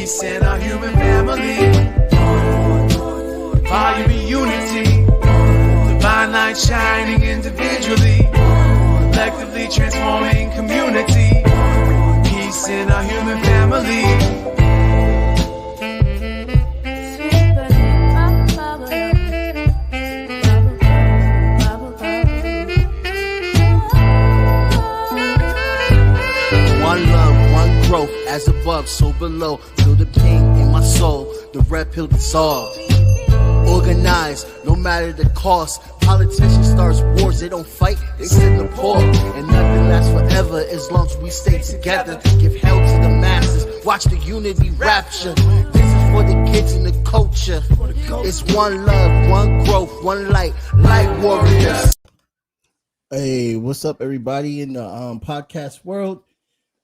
Peace in our human family. Volume in unity. Divine light shining individually. Collectively transforming community. Peace in our human family. One love, one growth, as above, so below. Feel the pain in my soul, the red pill dissolved. Organized, no matter the cost. Politicians start wars, they don't fight, they send the poor. And nothing lasts forever as long as we stay together. Give hell to the masses, watch the unity rapture. This is for the kids and the culture. It's one love, one growth, one light, light warriors. Hey, what's up, everybody in the podcast world?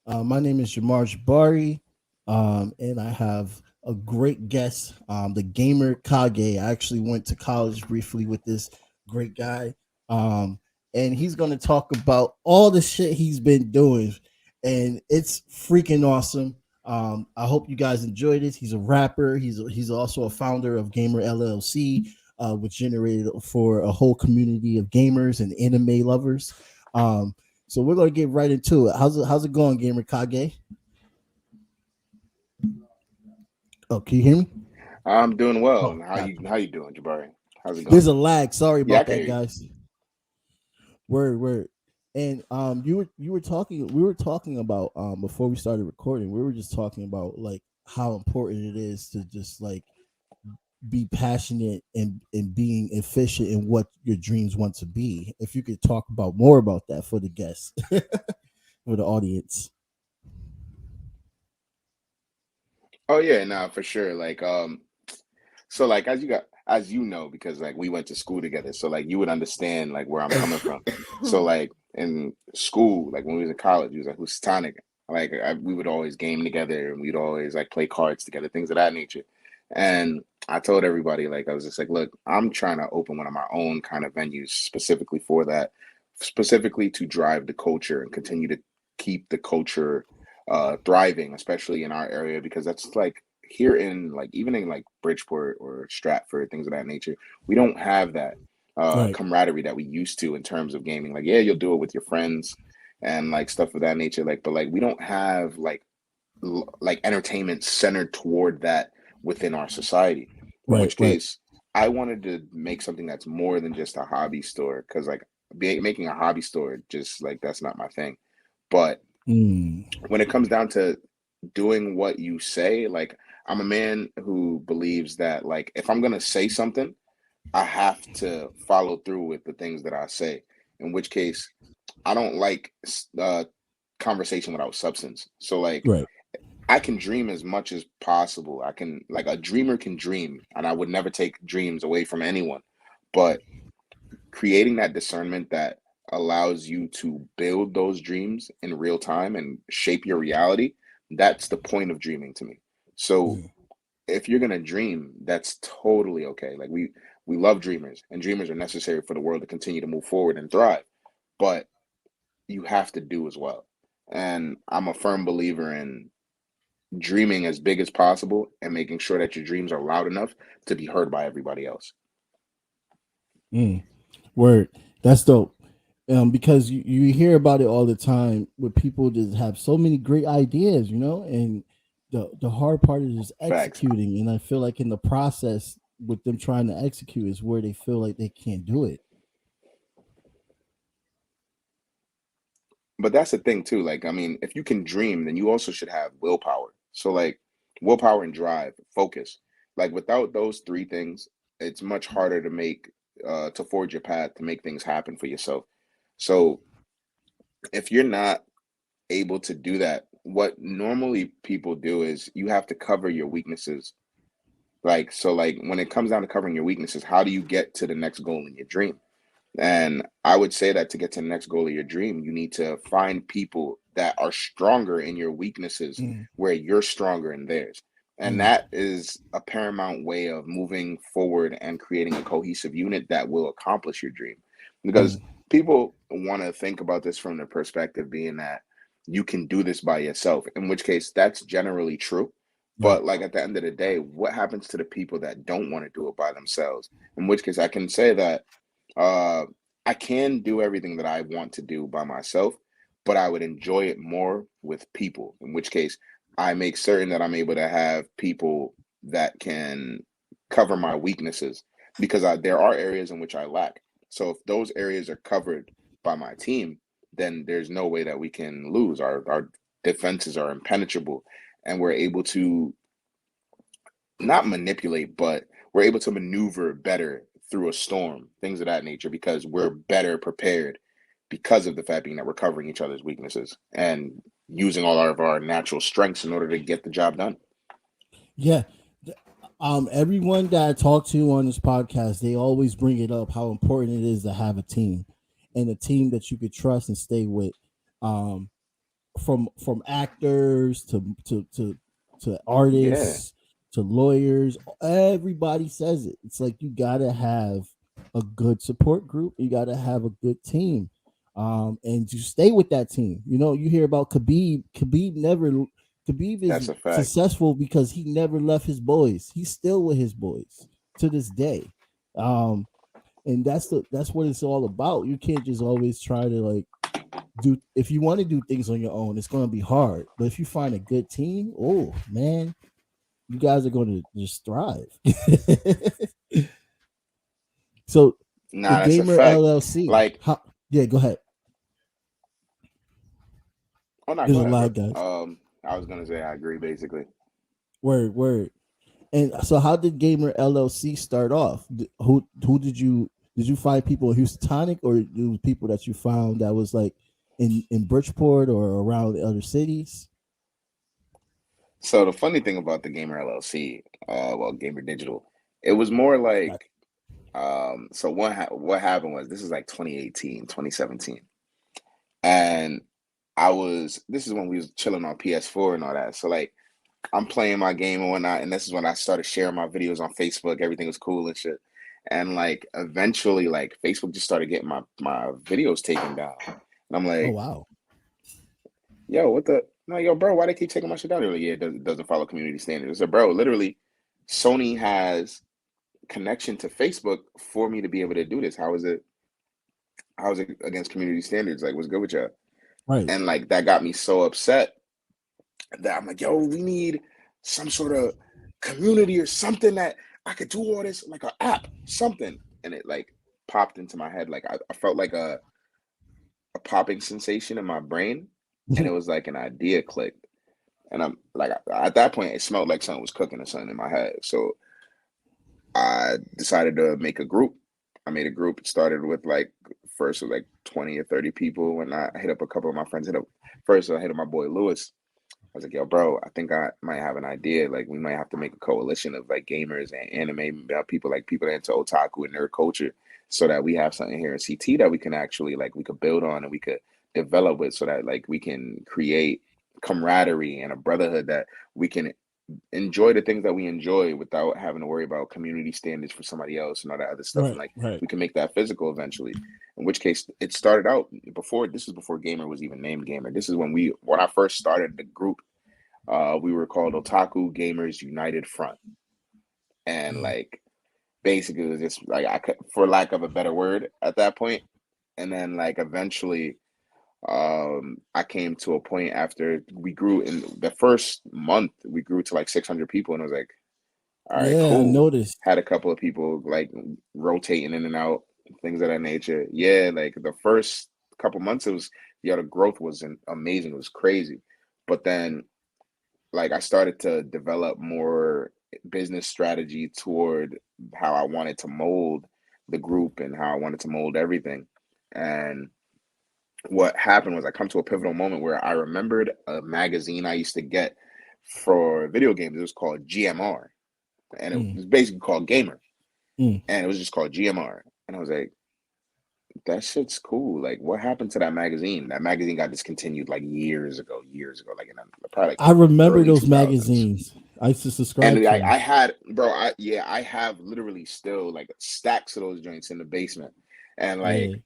My name is Gamrkage, and I have a great guest, the Gamrkage. I actually went to college briefly with this great guy, and he's going to talk about all the shit he's been doing, and it's freaking awesome. I hope you guys enjoyed it. He's a rapper. He's also a founder of Gamer LLC, which generated for a whole community of gamers and anime lovers. So we're gonna get right into it. How's it going, Gamrkage? Oh, can you hear me? I'm doing well. Oh, How you doing, Jabari? How's it going? There's a lag. Sorry about I that, guys. Word. And we were talking about before we started recording. We were just talking about like how important it is to just like be passionate and being efficient in what your dreams want to be. If you could talk about more about that for the guests, for the audience. Oh yeah, nah, for sure. Like so like as you know, because like we went to school together, so like you would understand like where I'm coming from. So like in school, like when we was in college, we was like Houstonic. Like we would always game together and we'd always like play cards together, things of that nature. And I told everybody, like, I was just like, look, I'm trying to open one of my own kind of venues specifically for that, specifically to drive the culture and continue to keep the culture thriving, especially in our area, because that's like here in like even in like Bridgeport or Stratford, things of that nature, we don't have that Right. camaraderie that we used to in terms of gaming. Like, yeah, you'll do it with your friends and like stuff of that nature, like, but like we don't have like entertainment centered toward that within our society. In which case, I wanted to make something that's more than just a hobby store, because like making a hobby store, just like that's not my thing. But when it comes down to doing what you say, like I'm a man who believes that like if I'm gonna say something, I have to follow through with the things that I say. In which case, I don't like conversation without substance. So like I can dream as much as possible. I can, like, a dreamer can dream, and I would never take dreams away from anyone. But creating that discernment that allows you to build those dreams in real time and shape your reality, that's the point of dreaming to me. So if you're gonna dream, that's totally okay. Like we love dreamers, and dreamers are necessary for the world to continue to move forward and thrive. But you have to do as well. And I'm a firm believer in dreaming as big as possible and making sure that your dreams are loud enough to be heard by everybody else. Word. That's dope. Because you hear about it all the time with people just have so many great ideas, and the hard part is just executing. Facts. And I feel like in the process with them trying to execute is where they feel like they can't do it. But that's the thing too. Like, I mean, if you can dream, then you also should have willpower. So like willpower and drive, focus. Like without those three things, it's much harder to make to forge your path to make things happen for yourself. So if you're not able to do that, what normally people do is you have to cover your weaknesses. Like, so like when it comes down to covering your weaknesses, how do you get to the next goal in your dream? And I would say that to get to the next goal of your dream, you need to find people that are stronger in your weaknesses where you're stronger in theirs. And that is a paramount way of moving forward and creating a cohesive unit that will accomplish your dream. Because people want to think about this from the perspective being that you can do this by yourself, in which case that's generally true. Right. But like at the end of the day, what happens to the people that don't want to do it by themselves? In which case, I can say that uh, I can do everything that I want to do by myself, but I would enjoy it more with people. In which case, I make certain that I'm able to have people that can cover my weaknesses because there are areas in which I lack. So if those areas are covered by my team, then there's no way that we can lose. Our defenses are impenetrable, and we're able to not manipulate, but we're able to maneuver better through a storm, things of that nature, because we're better prepared because of the fact being that we're covering each other's weaknesses and using all of our natural strengths in order to get the job done. Yeah. Everyone that I talk to on this podcast, they always bring it up how important it is to have a team and a team that you could trust and stay with. Um, from actors to Yeah, artists to lawyers, everybody says it. It's like you gotta have a good support group. You gotta have a good team, and you stay with that team. You know, you hear about Khabib. Khabib is that's a fact. successful because he never left his boys. He's still with his boys to this day. Um, and that's what it's all about. You can't just always try to like do if you want to do things on your own, it's going to be hard. But if you find a good team, oh man, you guys are going to just thrive. So the Nah, that's a Gamer fact. LLC, Like, how, yeah, go ahead. oh no, There's go a ahead, lot bro. of guys. I was gonna say I agree basically. Word. And so, how did Gamer LLC start off? Who did you find people in Houstonic, or it was people that you found that was like in Bridgeport or around other cities? So the funny thing about the Gamer LLC, well, Gamer Digital, it was more Right. like, so what happened was this is like 2018, 2017, and this is when we was chilling on PS4 and all that. So like I'm playing my game and whatnot, and this is when I started sharing my videos on Facebook. Everything was cool and shit. And like eventually, like Facebook just started getting my videos taken down. And I'm Oh like, wow. yo, what the no, yo, bro, why they keep taking my shit down? They're like, yeah, it doesn't follow community standards. So, bro, literally, Sony has connection to Facebook for me to be able to do this. How is it against community standards? Like, what's good with you? Right. And like that got me so upset that I'm like, yo, we need some sort of community or something that I could do all this, like an app, something. And it like popped into my head. Like I felt like a popping sensation in my brain. And it was like an idea clicked. And I'm like, at that point, it smelled like something was cooking or something in my head. So I decided to make a group. I made a group. It started with like first with like 20 or 30 people. And I hit up a couple of my friends. I hit up my boy Lewis. I was like, yo, bro, I think I might have an idea. Like, we might have to make a coalition of like gamers and anime people, like people that into otaku and nerd culture, so that we have something here in CT that we can actually like we could build on and we could develop with, so that like we can create camaraderie and a brotherhood that we can enjoy the things that we enjoy without having to worry about community standards for somebody else and all that other stuff. And Right. like Right. we can make that physical eventually. In which case it started out before this was before Gamer was even named Gamer. This is when I first started the group, we were called Otaku Gamers United Front. And Mm. like basically it was just like I could, for lack of a better word at that point. And then like eventually I came to a point after we grew in the first month, we grew to like 600 people, and I was like, all right, Yeah, I cool. noticed. Had a couple of people like rotating in and out, things of that nature. Yeah, like the first couple months, it was, yeah, the growth was amazing. It was crazy. But then, like, I started to develop more business strategy toward how I wanted to mold the group and how I wanted to mold everything. And what happened was I come to a pivotal moment where I remembered a magazine I used to get for video games. It was called GMR, and it Mm. was basically called Gamer, Mm. and it was just called GMR. And I was like, that shit's cool. Like, what happened to that magazine? That magazine got discontinued like years ago, like in probably like I remember early those 2000s. magazines. I used to And subscribe to like them. I had, bro, I have literally still like stacks of those joints in the basement. And like Yeah.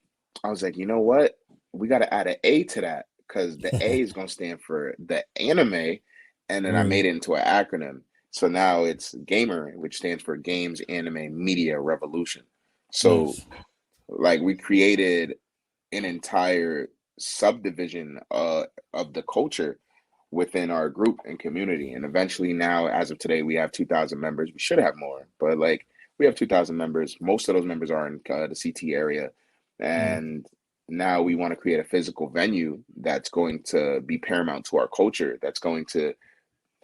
I was like, you know what? We got to add an A to that, because the A is gonna stand for the anime, and then I made it into an acronym. So now it's GAMR, which stands for Games Anime Media Revolution. So Nice. like we created an entire subdivision of the culture within our group and community. And eventually now, as of today, we have 2,000 members. We should have more, but like we have 2,000 members. Most of those members are in the CT area. And now we want to create a physical venue that's going to be paramount to our culture, that's going to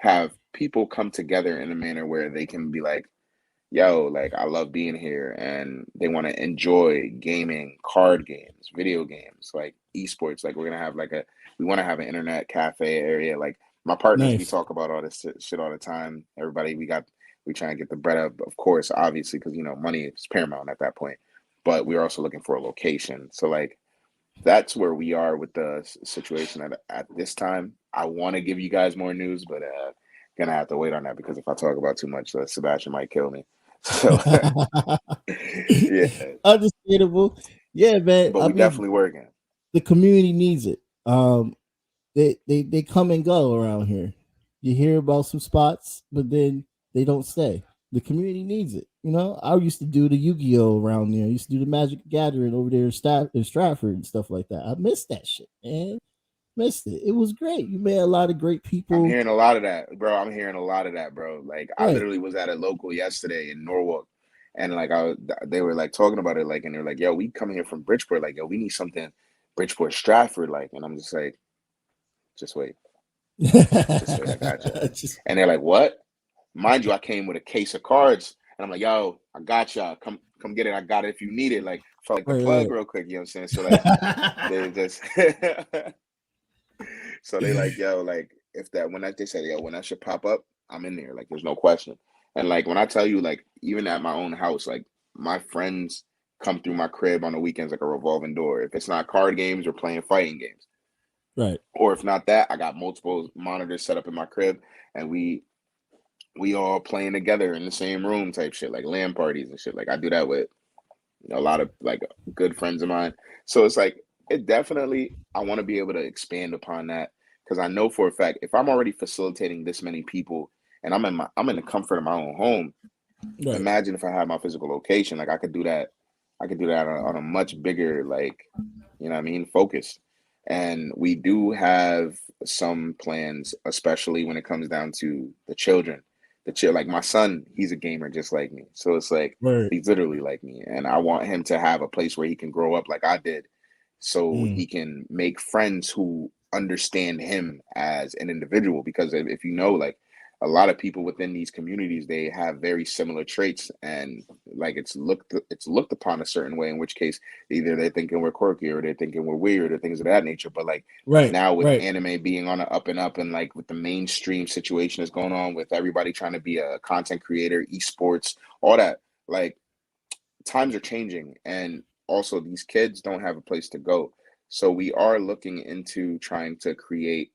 have people come together in a manner where they can be like, yo, like I love being here, and they want to enjoy gaming, card games, video games, like esports. Like we're gonna have we want to have an internet cafe area. Like my partners, we Nice. talk about all this shit all the time. Everybody, we trying to get the bread up, of course, obviously, because money is paramount at that point. But we're also looking for a location. So like that's where we are with the situation at this time. I want to give you guys more news, but gonna have to wait on that because if I talk about too much, Sebastian might kill me. So yeah, Understandable. Yeah, man. but I we mean, definitely working. the community needs it. They come and go around here. You hear about some spots, but then they don't stay. The community needs it. I used to do the Yu-Gi-Oh around there. I used to do the Magic Gathering over there in Stratford and stuff like that. I missed that shit, man. Missed it. It was great. You met a lot of great I'm people. hearing a lot of that, bro. I'm hearing a lot of that, bro. Like I Right. literally was at a local yesterday in Norwalk, and like they were like talking about it, like, and they're like, "Yo, we coming here from Bridgeport, like, yo, we need something, Bridgeport, Stratford, like," and I'm just like, just wait, just wait, I got you. Just And they're like, "What?" Mind you, I came with a case of cards, and I'm like, "Yo, I got y'all. Come get it. I got it if you need it." Like, felt like the plug right, real quick. You know what I'm saying? So like, they right. just so they like, yo, like if that when that they said, yo, when that should pop up, I'm in there. Like, there's no question. And like when I tell you, like, even at my own house, like my friends come through my crib on the weekends like a revolving door. If it's not card games or playing fighting games, Right. or if not that, I got multiple monitors set up in my crib, and we all playing together in the same room type shit, like LAN parties and shit. Like I do that with a lot of like good friends of mine. So it's like it definitely I want to be able to expand upon that because I know for a fact if I'm already facilitating this many people and I'm in the comfort of my own home, Right. imagine if I had my physical location, like I could do that on a much bigger like what I mean, focus. And we do have some plans, especially when it comes down to the children. Like my son, he's a gamer just like me. So it's like Right. he's literally like me. And I want him to have a place where he can grow up like I did. So Mm. he can make friends who understand him as an individual. Because if you know, like a lot of people within these communities, they have very similar traits and like it's looked upon a certain way, in which case either they're thinking we're quirky or they're thinking we're weird or things of that nature. But like Right. now with Right. anime being on the up and up and like with the mainstream situation that's going on with everybody trying to be a content creator, esports, all that, like times are changing and also these kids don't have a place to go. So we are looking into trying to create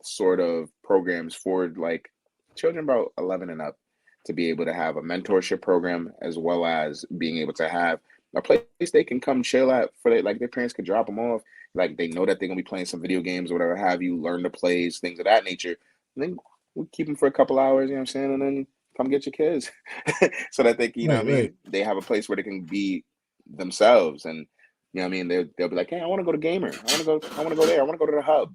sort of programs for like children about 11 and up to be able to have a mentorship program as well as being able to have a place they can come chill at for like their parents could drop them off, like they know that they're going to be playing some video games or whatever have you, learn the plays, things of that nature, and then we keep them for a couple hours, you know what I'm saying, and then come get your kids so that they can, you know Right. what I Right. mean, they have a place where they can be themselves. And you know what I mean, they'll be like, hey, I want to go to Gamer, I want to go there, I want to go to the hub,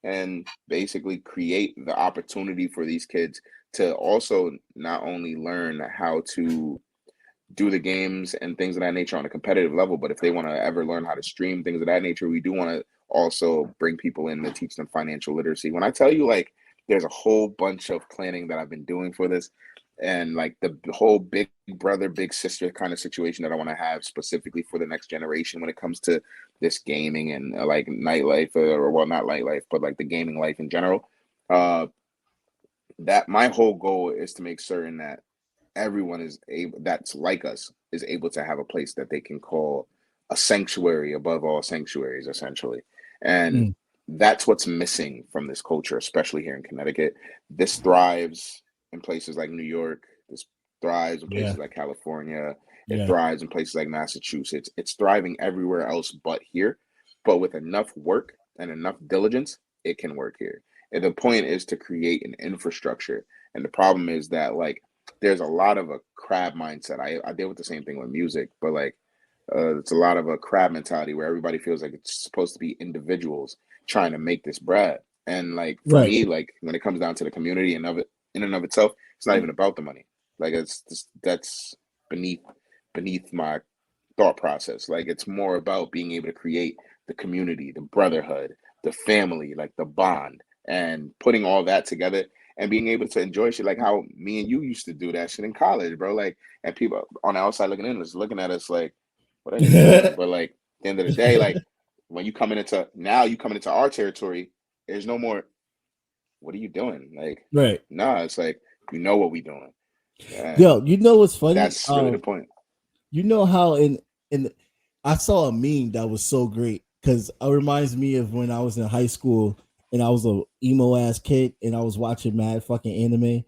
and basically create the opportunity for these kids to also not only learn how to do the games and things of that nature on a competitive level, but if they want to ever learn how to stream things of that nature, we do want to also bring people in to teach them financial literacy. When I tell you, like, there's a whole bunch of planning that I've been doing for this, and like the whole big brother, big sister kind of situation that I want to have specifically for the next generation when it comes to this gaming and like nightlife, or well, not nightlife, but like the gaming life in general. Uh, that my whole goal is to make certain that everyone is able that's like us is able to have a place that they can call a sanctuary above all sanctuaries, essentially. And Mm. that's what's missing from this culture, especially here in Connecticut. This thrives in places like New York. This thrives in Yeah. places like California. It Yeah. thrives in places like Massachusetts. It's thriving everywhere else but here. But with enough work and enough diligence, it can work here. And the point is to create an infrastructure. And the problem is that like there's a lot of a crab mindset. I deal with the same thing with music, but like it's a lot of a crab mentality where everybody feels like it's supposed to be individuals trying to make this bread. And like for Right. me, like when it comes down to the community and of it in and of itself, it's not even about the money. Like it's just, that's beneath my thought process. Like it's more about being able to create the community, the brotherhood, the family, like the bond, and putting all that together and being able to enjoy shit like how me and you used to do that shit in college, bro. Like, and people on the outside looking in, just looking at us like, what are you doing? But like, at the end of the day, like when you coming into our territory, there's no more. What are you doing? Like, Right. nah, it's like you know what we doing, Yo, and you know what's funny? that's really the point. You know how in I saw a meme that was so great because it reminds me of when I was in high school and I was a emo ass kid and I was watching mad fucking anime,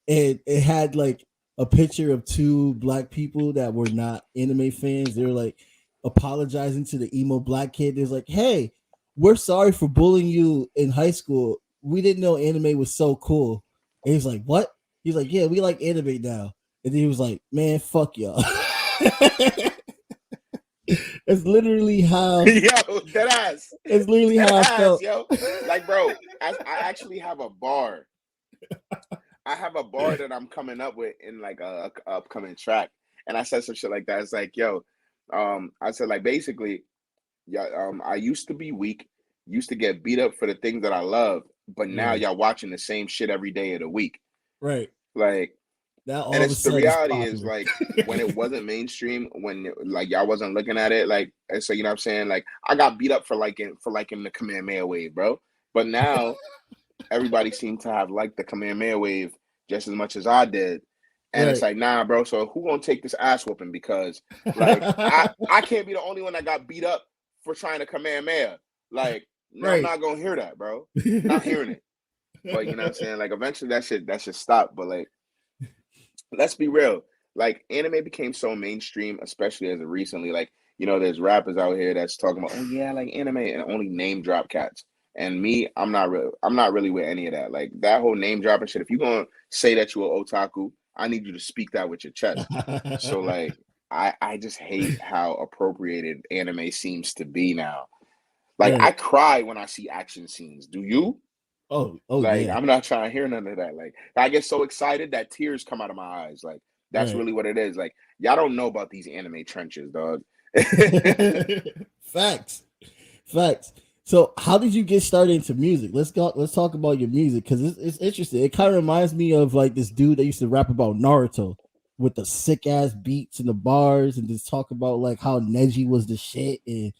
and it had like a picture of two black people that were not anime fans. They were like apologizing to the emo black kid. There's like, hey, we're sorry for bullying you in high school. We didn't know anime was so cool. And he's like, what? He's like, yeah, we like anime now. And then he was like, man, fuck y'all. It's literally how Yo, that ass. it's literally That how I ass, felt. yo. Like, bro, I actually have a bar. I have a bar that I'm coming up with in like a upcoming track. And I said some shit like that. It's like, yo, I said like basically, yeah, I used to be weak, used to get beat up for the things that I love, but now Right. y'all watching the same shit every day of the week. Right. Like, Now all and of a it's the sudden it's reality is popular. like when it wasn't mainstream, when like y'all wasn't looking at it, like and so you know what I'm saying? Like I got beat up for liking the Kamehameha wave, bro. But now everybody seemed to have liked the Kamehameha wave just as much as I did. And it's Right. like, nah, bro. So who gonna take this ass whooping? Because like I can't be the only one that got beat up for trying to Kamehameha. Like, no, I'm Right. not gonna hear that, bro. Not hearing it. But you know what I'm saying? Like eventually that should stop. But like, let's be real. Like anime became so mainstream, especially as of recently. Like, you know, there's rappers out here that's talking about, oh yeah, like anime and only name drop cats. And me, I'm not really with any of that. Like that whole name dropping shit. If you're gonna say that you're an otaku, I need you to speak that with your chest. So like I just hate how appropriated anime seems to be now. Like I Right. cry when I see action scenes. Do you? Oh Like yeah. I'm not trying to hear none of that. Like I get so excited that tears come out of my eyes. Like that's Right. really what it is. Like y'all don't know about these anime trenches, dog. Facts. Facts. So how did you get started into music? Let's talk about your music because it's interesting. It kind of reminds me of like this dude that used to rap about Naruto with the sick ass beats and the bars and just talk about like how Neji was the shit and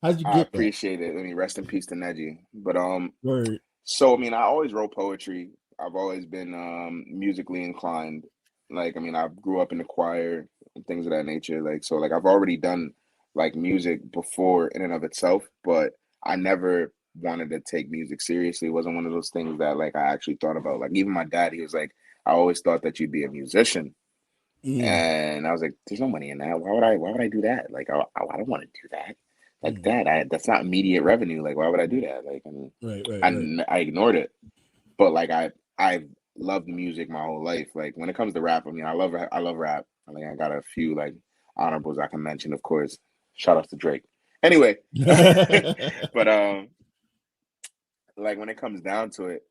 how'd you I get that? appreciate it. I mean, rest in peace to Neji. But Word. so I mean, I always wrote poetry. I've always been musically inclined. Like I mean, I grew up in the choir and things of that nature. Like so, like I've already done like music before in and of itself, but I never wanted to take music seriously. It wasn't one of those things that like I actually thought about. Like even my dad, he was like, I always thought that you'd be a musician. Mm, And I was like, "There's no money in that. Why would I? Why would I do that? Like, I don't want to do that. Like mm. that. That's not immediate revenue. Like, why would I do that? Like, and Right, right, right. I ignored it. But like, I loved music my whole life. Like, when it comes to rap, I mean, I love rap. I think I got a few like honorables I can mention. Of course, shout out to Drake. Anyway, but like when it comes down to it.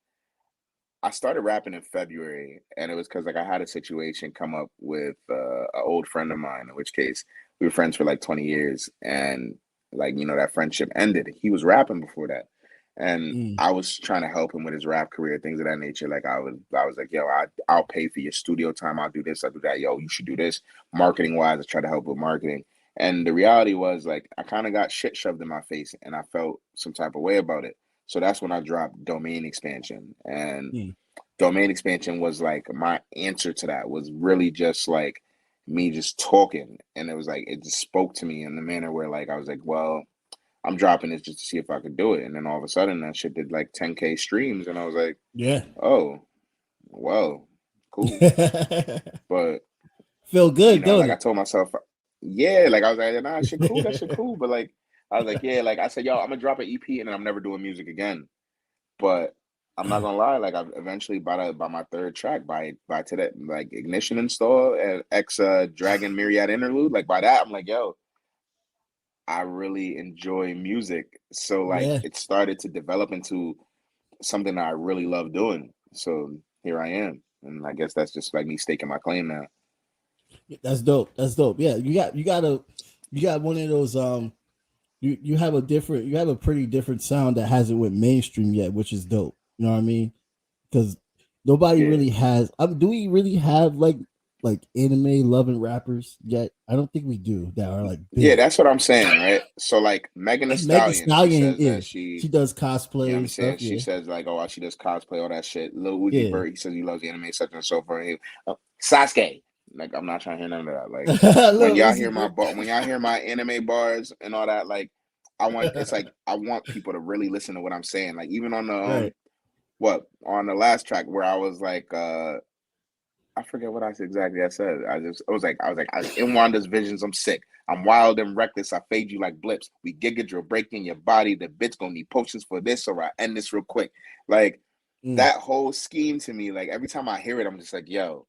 I started rapping in February, and it was because like I had a situation come up with an old friend of mine. In which case, we were friends for like 20 years, and like you know that friendship ended. He was rapping before that, and Mm, I was trying to help him with his rap career, things of that nature. Like I was like, yo, I'll pay for your studio time. I'll do this. I'll do that. Yo, you should do this. Marketing wise, I try to help with marketing. And the reality was like I kind of got shit shoved in my face, and I felt some type of way about it. So that's when I dropped domain expansion and mm. domain expansion was like my answer to that was really just like me just talking and it was like it just spoke to me in the manner where like I was like well I'm dropping this just to see if I could do it and then all of a sudden that shit did like 10K streams and I was like Yeah. oh well cool but Feel you good, know don't like I it? told myself yeah like I was like nah shit cool that shit cool but like I was like, yeah, like I said, yo, I'm gonna drop an EP and then I'm never doing music again. But I'm not gonna lie, like I eventually by my third track, by today, like Ignition Install and X Dragon Myriad Interlude, like by that, I'm like, yo, I really enjoy music. So like Yeah, it started to develop into something that I really love doing. So here I am. And I guess that's just like me staking my claim now. that's dope. That's dope. Yeah, you got one of those you have a pretty different sound that hasn't went mainstream yet, which is dope. You know what I mean? Because nobody Yeah. really has. Do we really have like anime loving rappers yet? I don't think we do that are like Yeah, big. that's what I'm saying, right? So like Megan Thee Like Meg Thee Stallion, she Stallion, says yeah, that she does you know cosplay what I'm and stuff. saying? She Yeah, says like, oh, she does cosplay, all that shit. Lil Uzi yeah. Vert, he says he loves anime, such and so forth. Sasuke. Like I'm not trying to hear none of that. Like Little Uzi when y'all hear my anime bars and all that, like it's like I want people to really listen to what I'm saying. Like even on the right. on the last track where I was like I forget what exactly I said. I was like in Wanda's visions, I'm sick. I'm wild and reckless. I fade you like blips. We giga drill breaking your body. The bitch gonna need potions for this, or I end this real quick. Like Mm. that whole scheme to me, like every time I hear it, I'm just like, yo,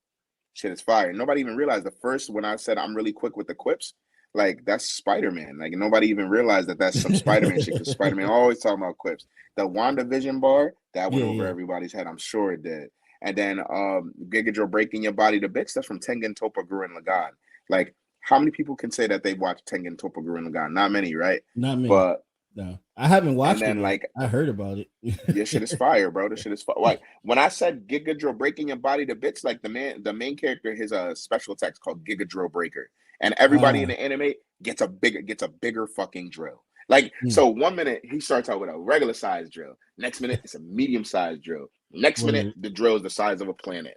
shit is fire. Nobody even realized the first when I said I'm really quick with the quips, like that's Spider-Man. Like nobody even realized that that's some Spider-Man shit because Spider-Man always talking about quips. The WandaVision bar that went Yeah, over yeah. everybody's head. I'm sure it did. And then Giga Drill breaking your body to bits. That's from Tengen Toppa Gurren Lagann. Like how many people can say that they watched Tengen Toppa Gurren Lagann? Not many, right? Not many. But No, I haven't and watched it then yet. like I heard about it. your shit is fire, bro. This shit is fire. Like when I said Giga Drill breaking your body to bits, like the main character, his special attack called Giga Drill Breaker, and everybody in Ah, the anime gets a bigger fucking drill. Like mm, so, 1 minute he starts out with a regular size drill. Next minute it's a medium sized drill. Next minute word. the drill is the size of a planet.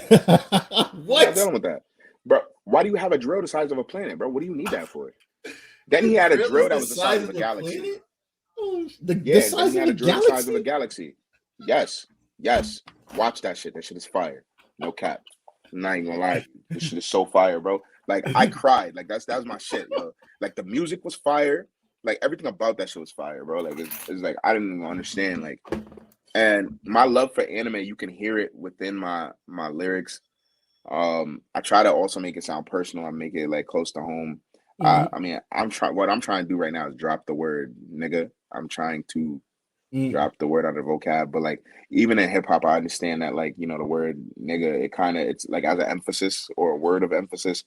I'm not What? dealing with that, bro. Why do you have a drill the size of a planet, bro? What do you need that for? Then The he had a drill is drill that the was the size size of a of the galaxy. planet. Oh, the Yeah, then size he of had the a drill the size of a galaxy. galaxy. Yes, yes. Watch that shit. That shit is fire. No cap. I'm not even gonna lie. This shit is so fire, bro. Like I cried. Like that was my shit, yo. Like the music was fire. Like everything about that shit was fire, bro. Like it's like I didn't even understand. Like and my love for anime, you can hear it within my lyrics. I try to also make it sound personal. I make it like close to home. Mhm, I mean, what I'm trying to do right now is drop the word nigga. I'm trying to mm, drop the word out of the vocab, but like even in hip hop, I understand that like the word nigga, it's like as an emphasis or a word of emphasis,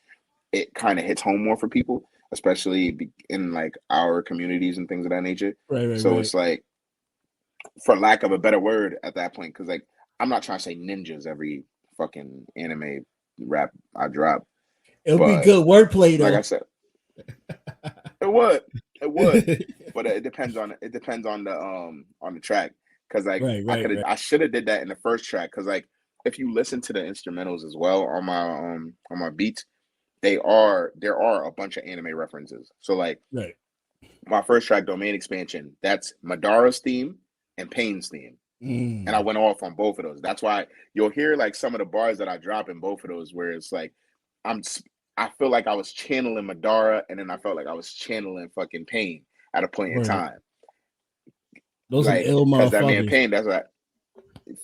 it kind of hits home more for people, especially in like our communities and things of that nature. right, right, So right. it's like, for lack of a better word at that point, because like I'm not trying to say ninjas every fucking anime rap I drop, It'll be but good wordplay like I though. said, it would, but it depends on on the track because like Right, right, right. I should have did that in the first track because like if you listen to the instrumentals as well on my beats, there are a bunch of anime references. So like Right. my first track, Domain Expansion, that's Madara's theme and Pain's theme. And I Mm, went off on both of those. That's why you'll hear like some of the bars that I drop in both of those, where it's like I'm, I feel like I was channeling Madara, and then I felt like I was channeling fucking Pain at a point in word. time. Those are Like, ill cause that man motherfuckers. Pain, that's what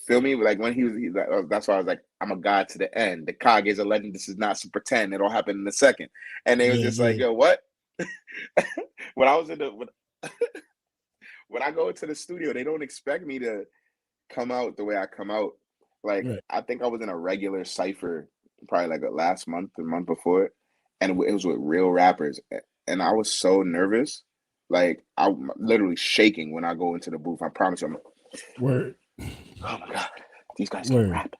feel me. Like when he's like, that's why I was like, I'm a god to the end. The Kage is a legend. This is not some pretend. It'll happen in a second. And they was Yeah, just like, yeah. yo, what? when I was in the when I go into the studio, they don't expect me to come out the way I come out. Like Right. I think I was in a regular cipher probably like last month, the month before, and it was with real rappers, and I was so nervous, like I'm literally shaking when I go into the booth. I promise you, Word. oh my god, these guys can Word. rap.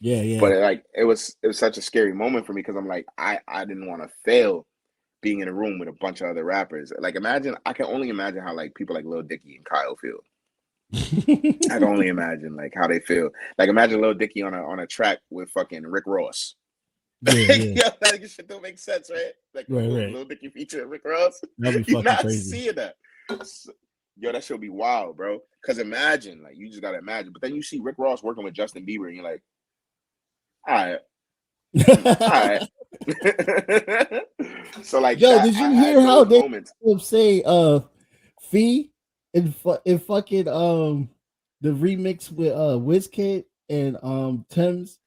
Yeah, yeah. But like it was such a scary moment for me because I'm like I didn't want to fail being in a room with a bunch of other rappers. Like imagine I can only imagine how like people like Lil Dicky and Kyle feel. I can only imagine like how they feel. Like imagine Lil Dicky on a track with fucking Rick Ross. Yeah, Like, yeah. yo, that shit don't make sense, right? Like Right, right. Lil Dicky featuring Rick Ross. That'd be You're fucking not crazy. seeing that. So, yo, that should be wild, bro. Cause imagine, like you just gotta imagine. But then you see Rick Ross working with Justin Bieber, and you're like, all right, all right. So like Yo, that, did I you had hear how those they moments. say Fee in fucking the remix with Wizkid and Thames?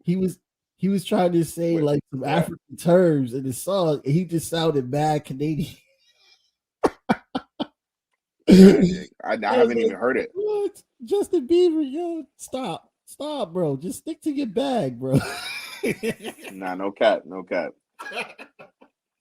He was he was trying to say With, like some yeah, African terms in the song, and he just sounded bad Canadian. tragic. I I was haven't like, even heard it. what? Justin Bieber, yo, stop, bro. Just stick to your bag, bro. Nah, no cap, no cap.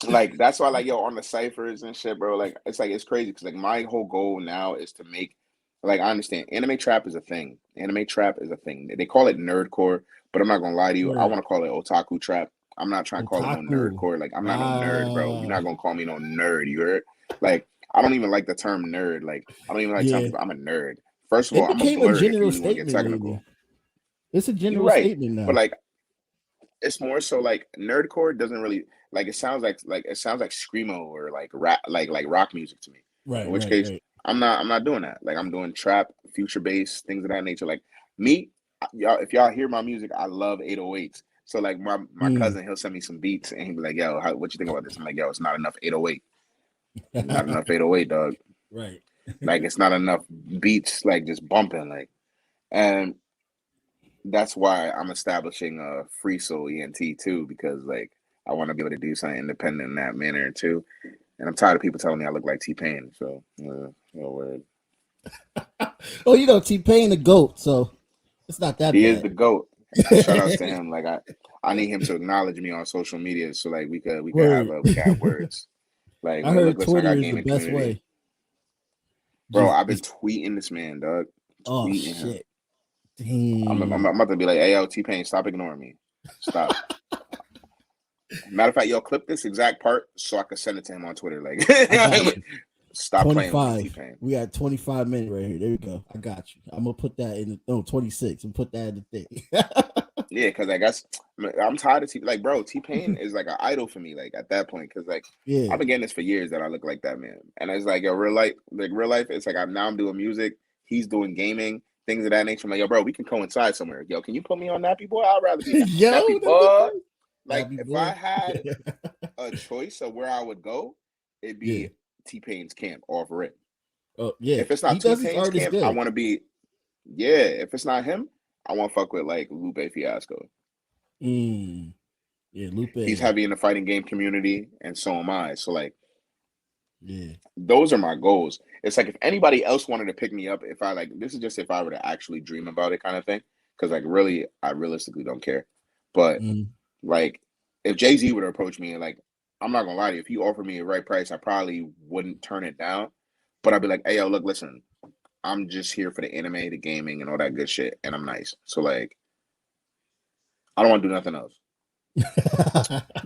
Like that's why, like yo, on the ciphers and shit, bro. Like it's crazy because like my whole goal now is to make, like I understand, anime trap is a thing. Anime trap is a thing. They call it nerdcore, but I'm not gonna lie to you. I Right. want to call it otaku trap. I'm not trying to call it no Otaku. nerdcore. Like I'm not no nerd, bro. You're Ah, not gonna call me no nerd. You heard? Like I don't even like the term nerd. Like I don't even like telling yeah. people I'm a nerd. First of It all, I'm a became a blur if you general really want to get statement technical. lately. It's a You're general right, statement but now. like it's more so like nerdcore doesn't really like it sounds like screamo or like rap like rock music to me. In Right, which right, case right. I'm not doing that. Like I'm doing trap, future bass, things of that nature. Like me, y'all if y'all hear my music, I love 808s. So like my Mm. cousin, he'll send me some beats and he'll be like, "Yo, what you think about this?" I'm like, "Yo, it's not enough 808, not enough 808, dog. Right. Like it's not enough beats like just bumping like." And that's why I'm establishing a free soul ENT too, because like I want to be able to do something independent in that manner too. And I'm tired of people telling me I look like T Pain. So no word. Oh, T-Pain the GOAT, so it's not that He is bad. the GOAT. And shout outs to him. Like I need him to acknowledge me on social media so like Word. we could have words. Like I look, heard listen, I Twitter got is the gaming best community. way. Bro, Just, I've been just tweeting this man, dog. oh Tweeting him. shit. I'm Damn. about to be like, hey yo, T Pain, stop ignoring me. Stop. Matter of fact, yo, clip this exact part so I can send it to him on Twitter. Like, I got you. stop playing with me, T 25. Pain. We got 25 minutes right here. There we go. I got you. I'm gonna put that in the 26 and put that in the thing. Yeah, because I guess I'm tired of like, bro, T Pain is like an idol for me. Like at that point, because like Yeah. I've been getting this for years that I look like that man, and it's like yo, real life. It's like I'm doing music, he's doing gaming, things of that nature. I'm like, yo, bro, we can coincide somewhere. Yo, can you put me on Nappy Boy? I'd rather be Yo, Nappy that'd be Boy. crazy. Like Happy if I boy. had a choice of where I would go, it'd Yeah. be T Pain's camp off rip. Oh yeah. If it's He not T does his Pain's art is camp, I good. want to be. Yeah, if it's not him, I want to fuck with like Lupe Fiasco. Mm. Yeah, He's Lupe. heavy in the fighting game community, and so am I. So like, Yeah. those are my goals. It's like if anybody else wanted to pick me up, if I like, this is just if I were to actually dream about it, kind of thing. Because like, really, I realistically don't care. But Mm. like, if Jay-Z were to approach me and like, I'm not gonna lie to you, if you offer me the right price, I probably wouldn't turn it down. But I'd be like, hey yo, look, listen, I'm just here for the anime, the gaming, and all that good shit, and I'm nice. So like, I don't want to do nothing else.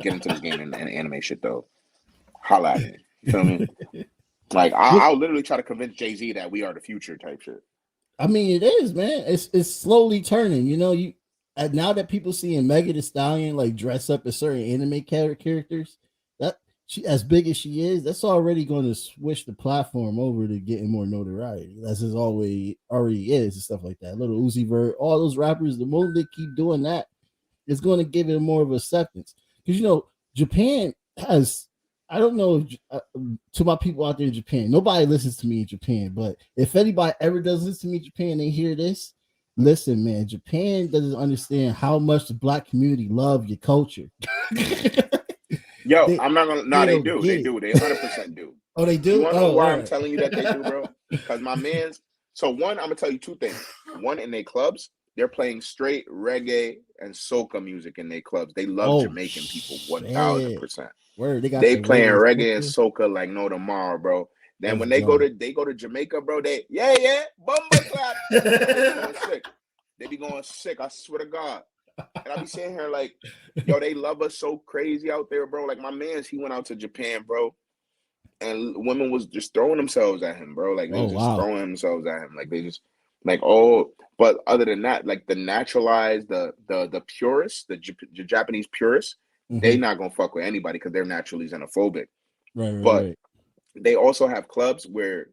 Get into this game and anime shit though. Holla at me. You feel me? Like Well, I'll literally try to convince Jay-Z that we are the future type shit. I mean, it is, man. It's slowly turning. You now that people seeing Megan Thee Stallion like dress up as certain anime characters, that she as big as she is, that's already going to switch the platform over to getting more notoriety. That's as always already is and stuff like that. Little Uzi Vert, all those rappers, the more they keep doing that, it's going to give it more of acceptance. Because Japan has. I don't know if, to my people out there in Japan, nobody listens to me in Japan, but if anybody ever does listen to me in Japan, they hear this. Listen, man, Japan doesn't understand how much the black community love your culture. Yo, they, I'm not gonna. they Nah, they don't do. get They it. do. They 100% do. Oh, they You do? wanna know Oh, why all I'm right. telling you that they do, bro? Because my man's. So one, I'm gonna tell you two things. One, in their clubs, they're playing straight reggae and soca music in their clubs. They love Oh, Jamaican people shit. 1,000%. Word, they got They the playing reggae reggae and soca. soca like no tomorrow, bro. Then Let's when go. they go to Jamaica, bro, yeah, bumba clap. Yo, they be going sick. They be going sick. I swear to God. And I be sitting here like, yo, they love us so crazy out there, bro. Like my man's, he went out to Japan, bro, and women was just throwing themselves at him, bro. Like they Oh, was just wow. throwing themselves at him. Like they just like oh. But other than that, like the naturalized, the purists, the Japanese purists, they Mm-hmm. not gonna fuck with anybody because they're naturally xenophobic. Right, right, But right. they also have clubs where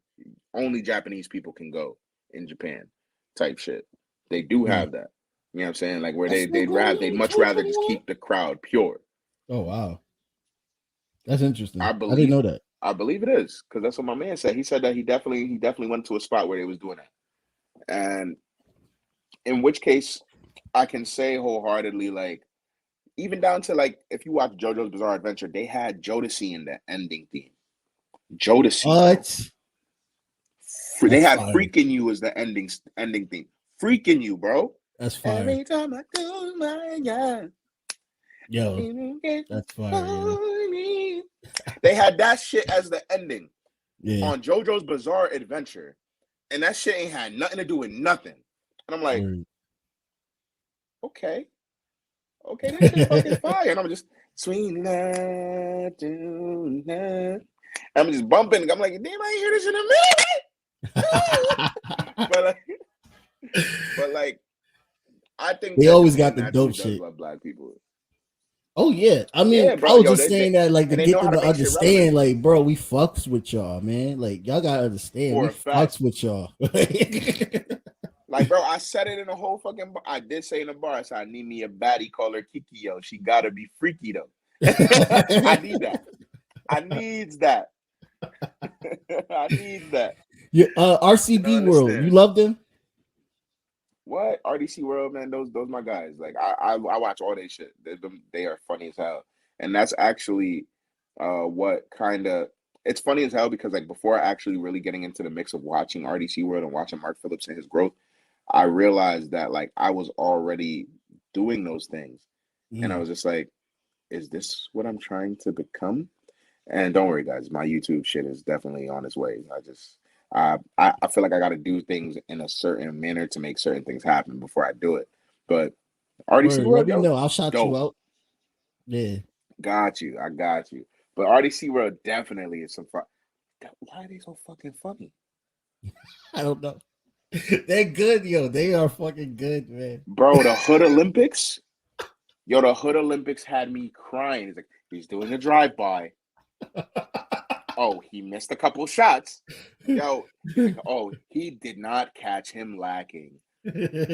only Japanese people can go in Japan, type shit. They do Mm. have that. You know what I'm saying? Like where That's still they'd going rather on they'd in much rather just 2021? keep the crowd pure. Oh wow, that's interesting. I I didn't believe know that. I believe it is because that's what my man said. He said that he definitely went to a spot where they was doing that, and in which case I can say wholeheartedly, like even down to like if you watch JoJo's Bizarre Adventure, they had Jodeci in the ending theme. Jodeci, bro. What? They That's had fire. "Freaking You" as the ending theme. "Freaking You," bro. That's fire. Every time I close my eyes, Yo, you get that's fire. Yo. for me. They had that shit as the ending Yeah. on JoJo's Bizarre Adventure, and that shit ain't had nothing to do with nothing. And I'm like, Word. okay, that shit fucking fire. And I'm just sweet love tonight. I'm just bumping. I'm like, damn, I hear this in a minute. but like, I think They that always this got man the dope naturally does shit. love black people. Oh yeah, I mean, Yeah, I bro. was Yo, just saying that like to and they get know how them to to make shit relevant understand, like, bro, we fucks with y'all, man. Like, y'all gotta understand, for we a fact. fucks with y'all. Like, bro, I said it in a whole fucking bar. I did say in a bar, I said, I need me a baddie, call her Kiki, yo. She gotta be freaky, though. I need that. I needs that. I needs that. Yeah, You don't RCB World, you understand. love them? What? RDC World, man, those my guys. Like, I watch all they shit. They are funny as hell. And that's actually what kind of it's funny as hell because like before actually really getting into the mix of watching RDC World and watching Mark Phillips and his growth, I realized that like I was already doing those things. And I Mm. was just like, is this what I'm trying to become? And don't worry, guys, my YouTube shit is definitely on its way. I feel like I got to do things in a certain manner to make certain things happen before I do it. But RDC Word, let World, me yo, know. I'll shout you dope. out. Yeah. Got you. I got you. But RDC World definitely is some fun. Why are they so fucking funny? I don't know. They're good, yo. They are fucking good, man. Bro, the Hood Olympics? Yo, the Hood Olympics had me crying. He's like, he's doing a drive-by. Oh, he missed a couple shots. Yo, oh, he did not catch him lacking.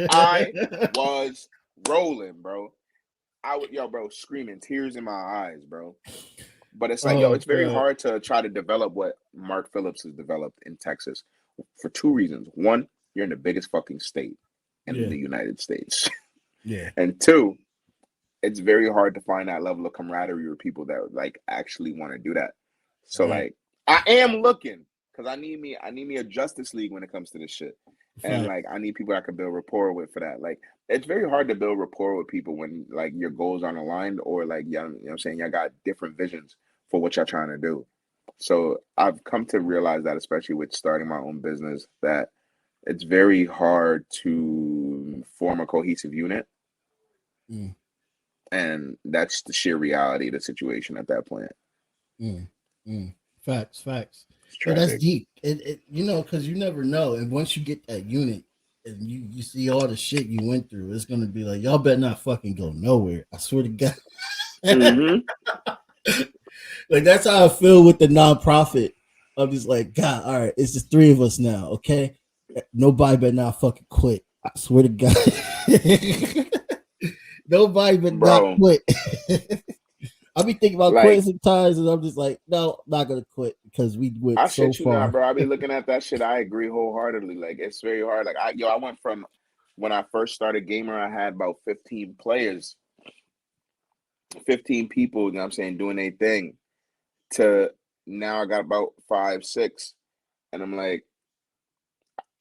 I was rolling, bro. Bro, screaming, tears in my eyes, bro. But it's like, yo, Oh it's very god. hard to try to develop what Mark Phillips has developed in Texas for two reasons. One, you're in the biggest fucking state in Yeah. the United States. Yeah. And two, it's very hard to find that level of camaraderie with people that like actually want to do that. So Right. like I am looking because I need me a Justice League when it comes to this shit. And Fact. like I need people I can build rapport with for that. Like it's very hard to build rapport with people when like your goals aren't aligned or like you know what I'm saying, y'all got different visions for what y'all trying to do. So I've come to realize that especially with starting my own business that it's very hard to form a cohesive unit. Mm, And that's the sheer reality of the situation at that point. mm, mm. Facts, facts. It's Yo, that's tragic. deep. It you know, because you never know. And once you get that unit and you see all the shit you went through, it's gonna be like, y'all better not fucking go nowhere. I swear to God. Mm-hmm. Like that's how I feel with the nonprofit. I'm just like, God, all right, it's just three of us now, okay? Nobody better not fucking quit. I swear to God. Nobody better not Bro, quit. I be thinking about quitting like sometimes, and I'm just like, no, I'm not gonna quit because we went I so shit you not, far. bro. I be looking at that shit. I agree wholeheartedly. Like it's very hard. Like I went from when I first started gamer, I had about 15 players, 15 people, you know what I'm saying, doing their thing. To now I got about five, six. And I'm like,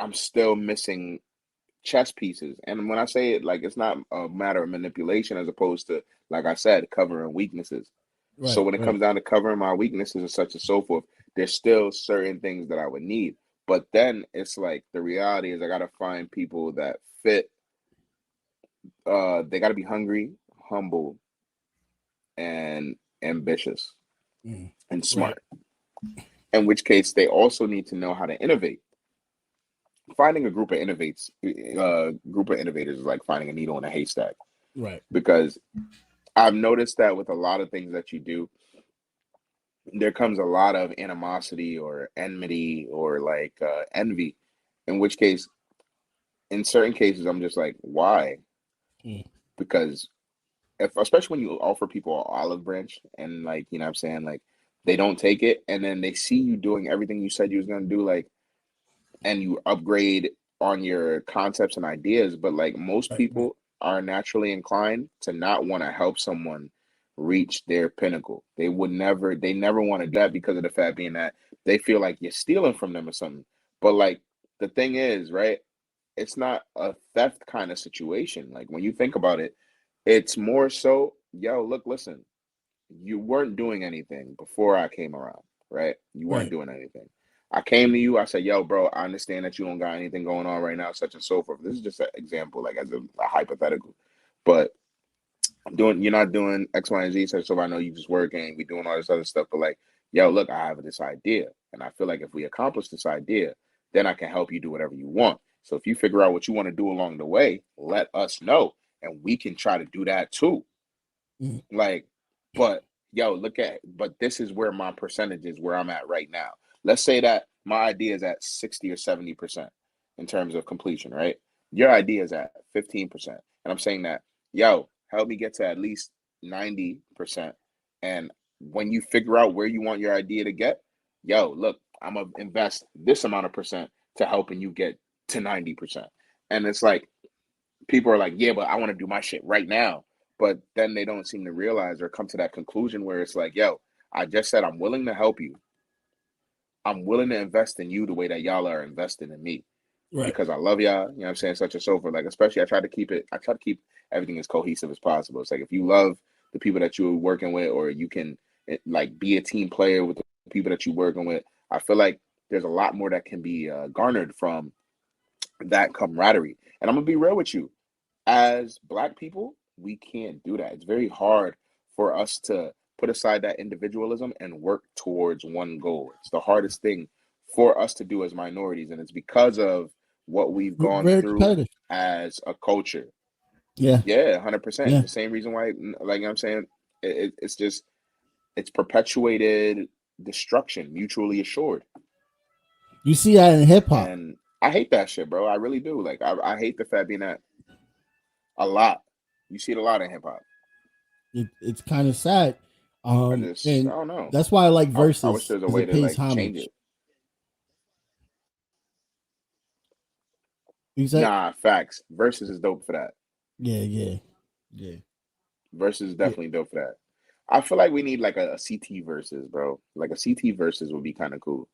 I'm still missing chess pieces. And when I say it, like it's not a matter of manipulation as opposed to, like I said, covering weaknesses. So Right, when it right. comes down to covering my weaknesses and such and so forth, there's still certain things that I would need. But then it's like the reality is I gotta find people that fit. They gotta be hungry, humble, and ambitious Mm, and right. smart. In which case, they also need to know how to innovate. Finding a group of innovators is like finding a needle in a haystack Right. because I've noticed that with a lot of things that you do, there comes a lot of animosity or enmity or like envy. In which case, in certain cases, I'm just like, why? Mm, Because if especially when you offer people an olive branch and like, you know what I'm saying, like they don't take it and then they see you doing everything you said you was gonna do, like, and you upgrade on your concepts and ideas, but like most Right, right, people are naturally inclined to not want to help someone reach their pinnacle. They never want to do that because of the fact being that they feel like you're stealing from them or something. But like the thing is, right? It's not a theft kind of situation. Like when you think about it, it's more so, yo, look, listen, you weren't doing anything before I came around, right? You weren't right. doing anything. I came to you, I said, yo, bro, I understand that you don't got anything going on right now, such and so forth. This is just an example, like as a hypothetical. But you're not doing X, Y, and Z, so I know you just working, we doing all this other stuff, but like, yo, look, I have this idea. And I feel like if we accomplish this idea, then I can help you do whatever you want. So if you figure out what you want to do along the way, let us know. And we can try to do that too. Mm. Like, but yo, but this is where my percentage is where I'm at right now. Let's say that my idea is at 60 or 70% in terms of completion, right? Your idea is at 15%. And I'm saying that, yo, help me get to at least 90%. And when you figure out where you want your idea to get, yo, look, I'm gonna invest this amount of percent to helping you get to 90%. And it's like, people are like, yeah, but I want to do my shit right now. But then they don't seem to realize or come to that conclusion where it's like, yo, I just said I'm willing to help you. I'm willing to invest in you the way that y'all are investing in me Right. because I love y'all. You know what I'm saying? Such and so forth. Like, especially I try to keep everything as cohesive as possible. It's like if you love the people that you're working with, or you can like be a team player with the people that you're working with, I feel like there's a lot more that can be garnered from that camaraderie. And I'm gonna be real with you, as black people, we can't do that. It's very hard for us to put aside that individualism and work towards one goal. It's the hardest thing for us to do as minorities, and it's because of what we've gone Very through competitive. as a culture. Yeah, Yeah, 100%. yeah. The same reason why, like I'm saying, it's just it's perpetuated destruction, mutually assured, You see that in hip hop. and I hate that shit, bro. I really do. Like I hate the fact being that a lot. You see it a lot in hip hop. It's kind of sad. I And don't know. that's why I like I wish verses there's a because way it to pays like change homage. it. You said, Nah, facts. Versus is dope for that. yeah, yeah, yeah, Versus is yeah. definitely dope for that. I feel like we need like a CT versus, bro. Like a CT versus would be kind of cool.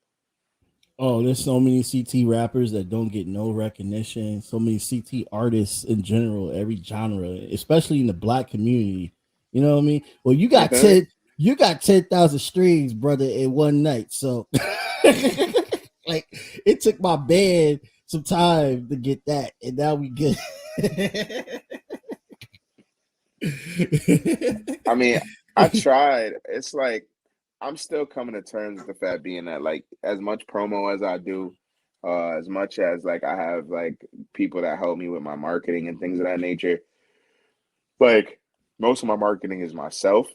Oh, there's so many CT rappers that don't get no recognition. So many CT artists in general, every genre, especially in the black community. You know what I mean? Well, you got 10,000 streams, brother, in one night. So, like, it took my band some time to get that, and now we good. I mean, I tried. It's like I'm still coming to terms with the fact being that like as much promo as I do, as much as like I have like people that help me with my marketing and things of that nature, like most of my marketing is myself.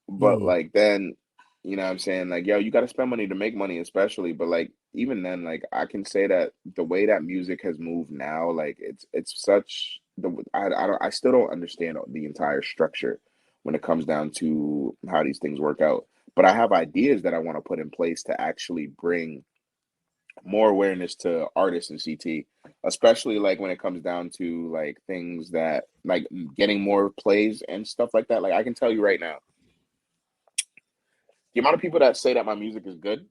But Mm, like then, you know what I'm saying? Like, yo, you gotta spend money to make money, especially. But like even then, like I can say that the way that music has moved now, like it's such the I still don't understand the entire structure when it comes down to how these things work out. But I have ideas that I want to put in place to actually bring more awareness to artists in CT, especially like when it comes down to like things that like getting more plays and stuff like that. Like I can tell you right now, the amount of people that say that my music is good,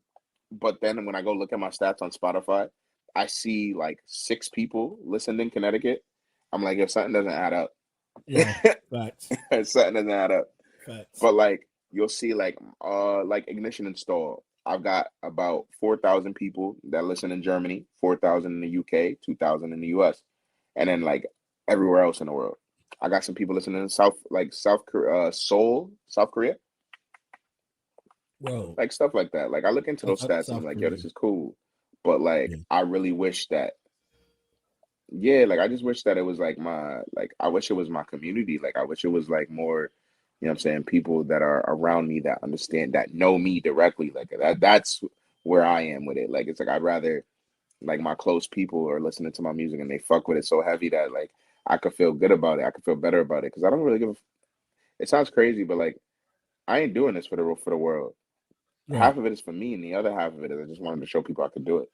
but then when I go look at my stats on Spotify, I see like 6 people listened in Connecticut. I'm like, if something doesn't add up. yeah, facts, Something doesn't add up. facts. But like you'll see like ignition install. I've got about 4,000 people that listen in Germany, 4,000 in the UK, 2,000 in the US, and then like everywhere else in the world. I got some people listening in South Korea, Seoul, South Korea, Bro, like stuff like that. Like I look into those stats and I'm South like, yo, Korea. this is cool. But like Yeah, I really wish that, yeah, like I just wish that it was like I wish it was my community. Like I wish it was like more, you know what I'm saying, people that are around me that understand, that know me directly. Like that's where I am with it. Like it's like I'd rather like my close people are listening to my music and they fuck with it so heavy that like I could feel good about it. I could feel better about it. Cause I don't really give a it sounds crazy, but like I ain't doing this for the world. Right. Half of it is for me, and the other half of it is I just wanted to show people I could do it.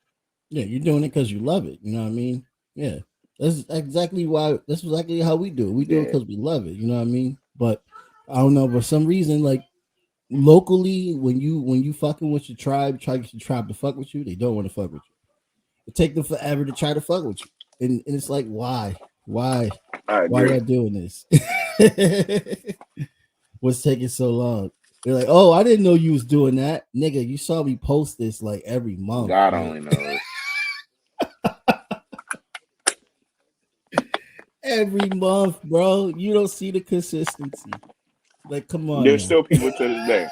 Yeah, you're doing it because you love it. You know what I mean? Yeah. That's exactly why. That's exactly how we do it. We do it Yeah, because we love it. You know what I mean? But I don't know. For some reason, like locally, when you fucking with your tribe, try to get your tribe to fuck with you, they don't want to fuck with you. It take them forever to try to fuck with you, and it's like, why I y'all agree. doing this? What's taking so long? They're like, oh, I didn't know you was doing that, nigga. You saw me post this like every month, God like only knows. every month, bro. You don't see the consistency. Like, come on There's now. still people to this day.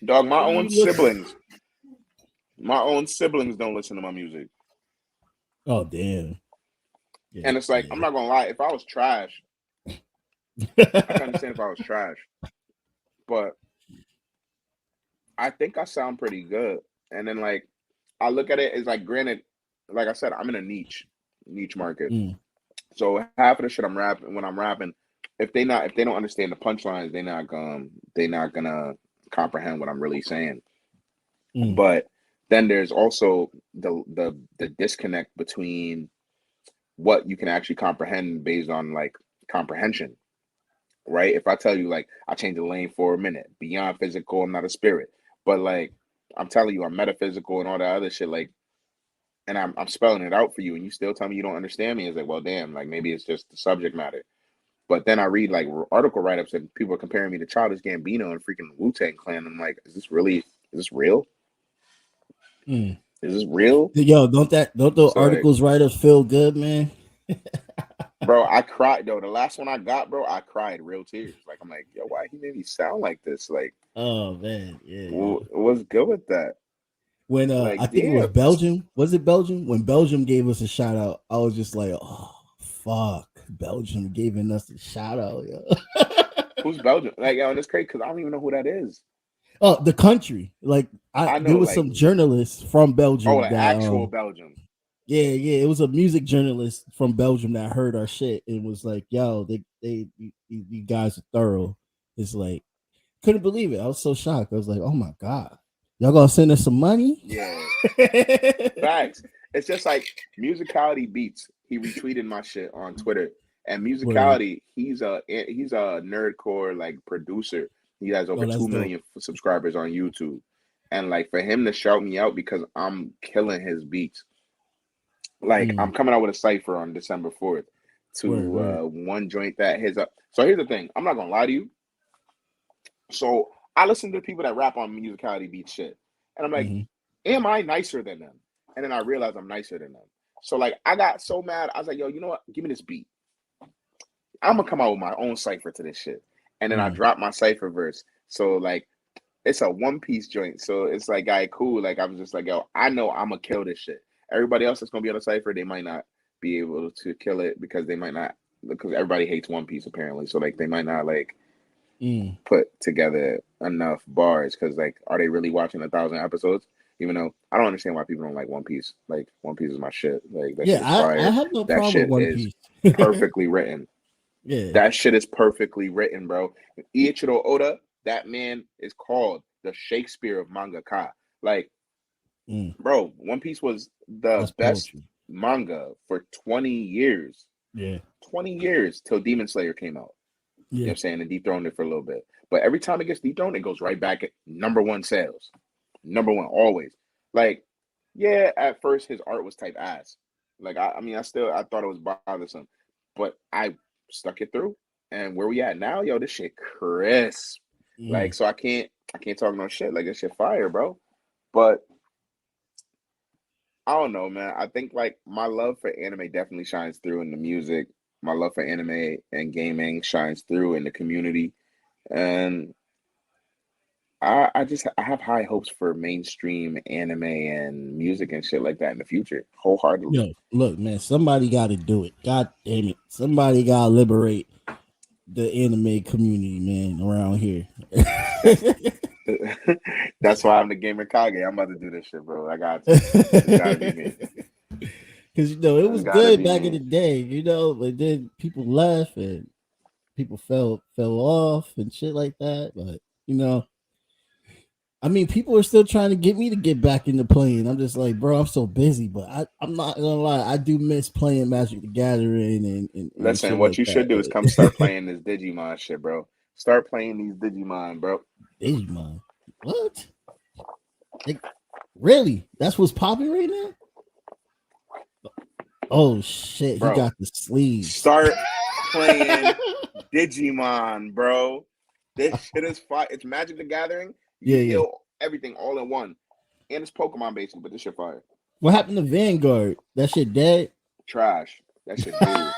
Dog, You look. my own siblings don't listen to my music. Oh damn. Yeah, And it's like, I'm yeah. not gonna lie, if I was trash, I can understand if I was trash. But I think I sound pretty good. And then like I look at it as like granted, like I said, I'm in a niche market. Mm, So half of the shit when I'm rapping, if they don't understand the punchlines, they not gonna comprehend what I'm really saying. mm, But then there's also the disconnect between what you can actually comprehend based on like comprehension, right? If I tell you like I changed the lane for a minute, beyond physical, I'm not a spirit, but like I'm telling you I'm metaphysical and all that other shit, like, and I'm spelling it out for you, and you still tell me you don't understand me. It's like, well, damn, like maybe it's just the subject matter. But then I read like article write ups and people are comparing me to Childish Gambino and freaking Wu-Tang Clan. I'm like, is this real? mm. Is this real? Yo, don't the So like, articles writers feel good, man? bro, I cried though. The last one I got, bro, I cried real tears. Like I'm like, yo, why he made me sound like this? Like, Oh man, yeah. what's good with that? When Like, I think it was yeah, Belgium. Was it Belgium? When Belgium gave us a shout out, I was just like, oh fuck, Belgium giving us a shout out, yo. who's Belgium? Like, yo, and it's crazy because I don't even know who that is. Oh, the country. Like I there know, was like, some journalists from oh, Belgium like that actual Belgium. yeah, it was a music journalist from Belgium that heard our shit and was like, yo, you guys are thorough. It's like couldn't believe it. I was so shocked. I was like, oh my god. Y'all gonna send us some money? Yeah, facts. It's just like Musicality Beats. He retweeted my shit on Twitter, and Word. Musicality, he's a nerdcore like producer. He has over Oh, that's two dope. million subscribers on YouTube, and like for him to shout me out because I'm killing his beats. Like I'm Mm, coming out with a cipher on December 4th to word. one joint that his up. So here's the thing. I'm not gonna lie to you. So I listen to people that rap on Musicality Beats shit, and I'm like, Mm-hmm. am I nicer than them? And then I realized I'm nicer than them. So like I got so mad, I was like, yo, you know what? Give me this beat. I'm gonna come out with my own cipher to this shit. And then I Mm, dropped my cipher verse. So like it's a one piece joint. So it's like, guy, cool. Like I'm just like, yo, I know I'm gonna kill this shit. Everybody else that's gonna be on the cipher, they might not be able to kill it because they might not because everybody hates One Piece apparently. So like they might not like mm. put together enough bars because like are they really watching 1,000 episodes? Even though I don't understand why people don't like One Piece. Like One Piece is my shit. Like that Yeah, shit is I fire. have no That problem with shit One is Piece. perfectly written. Yeah. That shit is perfectly written, bro. Ichiro Oda, that man is called the Shakespeare of mangaka. Like, Mm, bro, One Piece was the that's best poetry. manga for 20 years. Yeah. 20 years till Demon Slayer came out. You know what Yeah. I'm saying? And dethroned it for a little bit. But every time it gets dethroned, it goes right back at number one sales. Number one, always. Like, yeah, at first his art was type ass. Like, I mean, I thought it was bothersome. But I stuck it through. And where we at now, yo, this shit crisp. Like, Mm. so I can't talk no shit. Like, this shit fire, bro. But I don't know, man. I think like my love for anime definitely shines through in the music. My love for anime and gaming shines through in the community. And I have high hopes for mainstream anime and music and shit like that in the future, wholeheartedly. Yo, look, man, somebody got to do it. God damn it. Somebody got to liberate the anime community, man, around here. That's that's why I'm the Gamrkage. I'm about to do this shit, bro. I got to. It's got to be me. Because, you know, it It's was got to good be back in me. the day, you know, but then people left and people fell off and shit like that. But I mean, people are still trying to get me to get back into playing. I'm just like, bro, I'm so busy. But I'm not gonna lie, I do miss playing Magic the Gathering and Listen, shit what like you should do is that. come start playing this Digimon shit, bro. Start playing these Digimon, bro. Digimon, what? Like, really? That's what's popping right now? Oh shit, he Bro, got the sleeves. start playing Digimon, bro. This shit is fire. It's Magic the Gathering. You Yeah. kill everything all in one. And it's Pokemon basically, but this shit fire. What happened to Vanguard? That shit dead? Trash. That shit dude.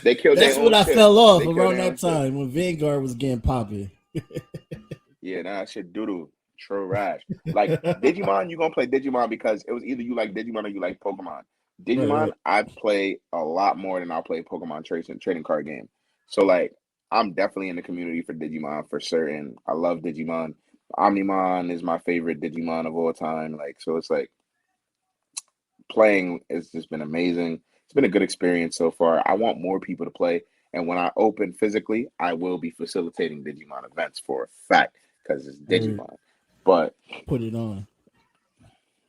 They killed That's their when own I shit. fell off They killed around their own that time shit. when Vanguard was getting popping. Yeah, nah, that shit doodle. True rash. Like Digimon, you gonna play Digimon because it was either you like Digimon or you like Pokemon. Digimon, Right. I play a lot more than I'll play Pokemon trading card game. So like I'm definitely in the community for Digimon for certain. I love Digimon. Omnimon is my favorite Digimon of all time. Like so it's like playing has just been amazing. It's been a good experience so far. I want more people to play. And when I open physically, I will be facilitating Digimon events for a fact because it's Word. Digimon. But Put it on.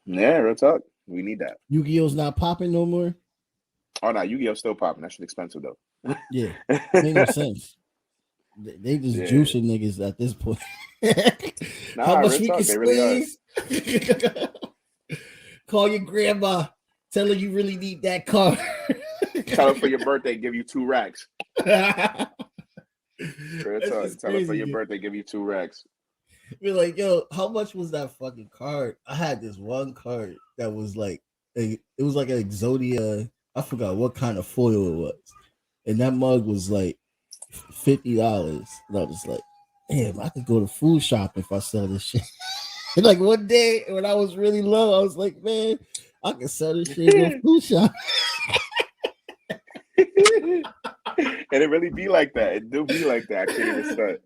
yeah, real talk. We need that. Yu-Gi-Oh's not popping no more. Oh no, Yu-Gi-Oh still popping. That shit expensive though. Yeah, make no sense. They just Yeah. juicing niggas at this point. How Nah, much real we talk. can They really are. squeeze? Call your grandma. Tell her you really need that car. Tell her for your birthday, give you 2 racks. Real That's talk. just Tell her for your crazy. birthday, give you 2 racks. Be like, yo, how much was that fucking card? I had this one card that was like, it was like an Exodia. I forgot what kind of foil it was, and that mug was like $50. And I was like, damn, I could go to food shop if I sell this shit. And like one day when I was really low, I was like, man, I can sell this shit in a food shop. And it really be like that. It do be like that. I can't even start.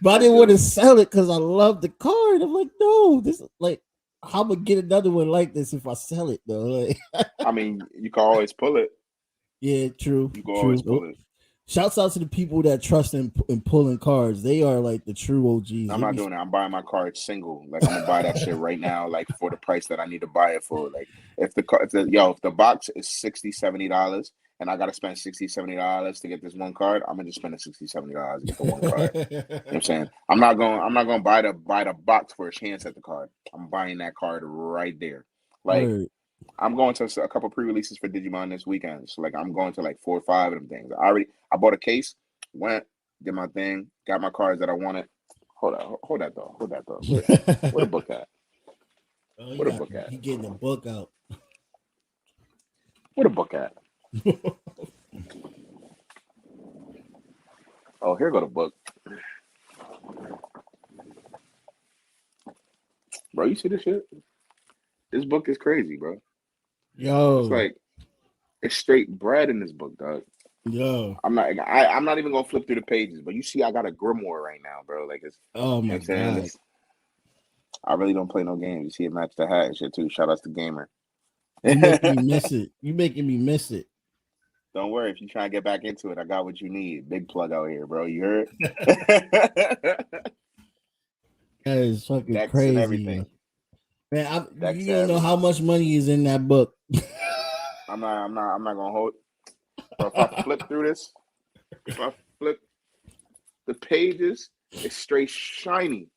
But I didn't want to sell it because I love the card. I'm like, no, this is like, how am I get another one like this if I sell it though? Like, I mean, you can always pull it. yeah, true. You can always pull it. Shouts out to the people that trust in pulling cards. They are like the true OGs. I'm not doing it. I'm buying my card single. Like I'm gonna buy that shit right now, like for the price that I need to buy it for. Like if the box is $60-$70 and I gotta spend $60-$70 to get this one card, I'm gonna just spend the $60-$70 to get the one card. You know what I'm saying? I'm not gonna buy the box for a chance at the card. I'm buying that card right there. Like Word. I'm going to a couple pre-releases for Digimon this weekend. So like I'm going to like 4 or 5 of them things. I bought a case, went, did my thing, got my cards that I wanted. Hold that though. Where the book at? Oh, Where the book at? He getting the book out. Where the book at? Oh, here go the book. Bro, you see this shit? This book is crazy, bro. Yo, It's like it's straight bread in this book, dog. yo. I'm not even gonna flip through the pages, but you see I got a grimoire right now, bro. Like it's Oh my god. I really don't play no games. You see it match the hat and shit too. Shout outs to Gamer. You making me miss it. You making me miss it. Don't worry, if you try to get back into it, I got what you need. Big plug out here, bro. You heard? That is fucking Decks crazy. and everything. Man, Decks you don't know how much money is in that book. I'm not gonna hold. Bro, if I flip through this, if I flip the pages, it's straight shiny.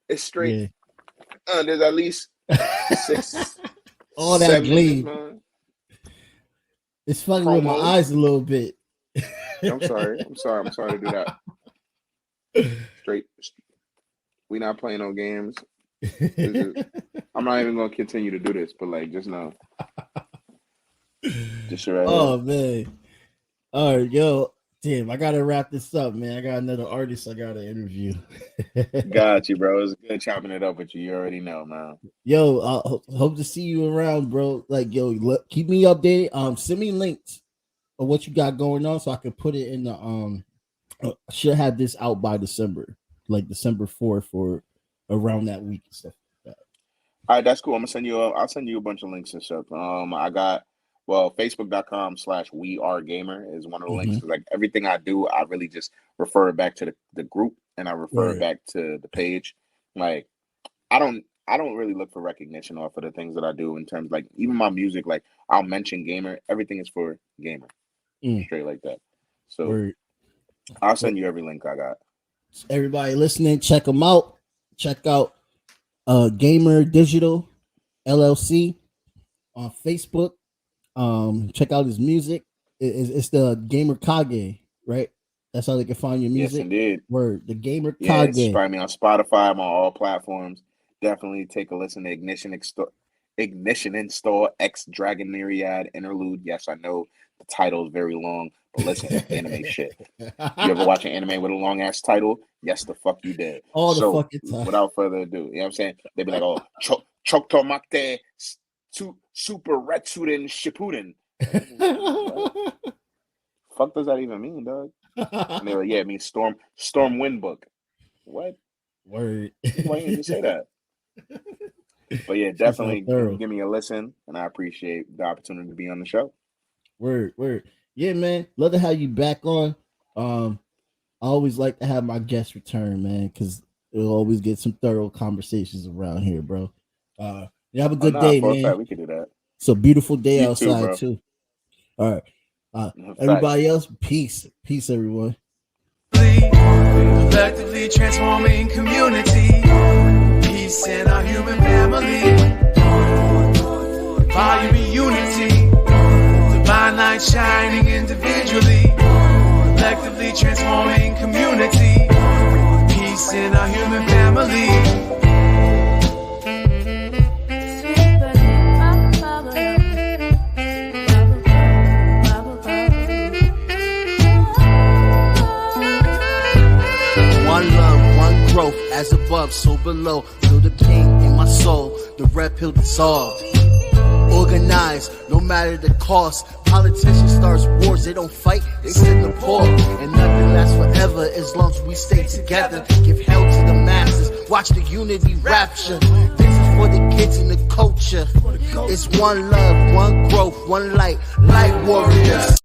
It's straight. Yeah. There's at least 6. All that gleam. It's fucking with my Promos. eyes a little bit. I'm sorry to do that. Straight. We not playing no games. I'm not even gonna continue to do this, but like, just know. Just right Oh man. All right, yo. Damn, I gotta wrap this up, man. I got another artist I gotta interview. Got you, bro. It's good chopping it up with you. You already know, man. Yo, I hope to see you around, bro. Like, yo, keep me updated. Send me links of what you got going on so I can put it in the I should have this out by December, like December 4th or around that week and stuff like that. All right, that's cool. I'll send you a bunch of links and stuff. I got Well, facebook.com/wearegamer is one of the links. Mm-hmm. Like everything I do, I really just refer it back to the group, and I refer it Right. back to the page. Like I don't really look for recognition off of the things that I do in terms like even my music. Like I'll mention gamer. Everything is for gamer, straight like that. So Word. I'll send you every link I got. Everybody listening, check them out. Check out GAMRDigital LLC on Facebook. Check out his music. It's the Gamrkage, right? That's how they can find your music. Yes, indeed. Word, the Gamrkage. Yeah, find me on Spotify. I'm on all platforms. Definitely take a listen to Ignition Install X Dragon Myriad Interlude. Yes, I know the title is very long, but listen, it's anime shit. You ever watch an anime with a long ass title? Yes, the fuck you did. All the fucking time. Without further ado, you know what I'm saying? They'd be like, oh, Choktomate Super Retsuden Shippuden. Fuck does that even mean, dog? And they were like, yeah, it means Storm Wind Book. What? Word. Why didn't you say that? But yeah, definitely give me a listen, and I appreciate the opportunity to be on the show. Word. Yeah, man. Love to have you back on. I always like to have my guests return, man, because we'll always get some thorough conversations around here, bro. You have a good day, man. Fact, we could do that. It's a beautiful day You outside too. All right. Everybody else, peace, everyone. Collectively transforming community, peace in our human family, volume of unity, divine light shining individually, collectively transforming community, peace in our human family. One love, one growth, as above, so below. Feel the pain in my soul, the red pill dissolved. Organized, no matter the cost. Politicians start wars, they don't fight, they send the poor. And nothing lasts forever as long as we stay together. Give hell to the masses, watch the unity rapture. This is for the kids and the culture. It's one love, one growth, one light, light warriors.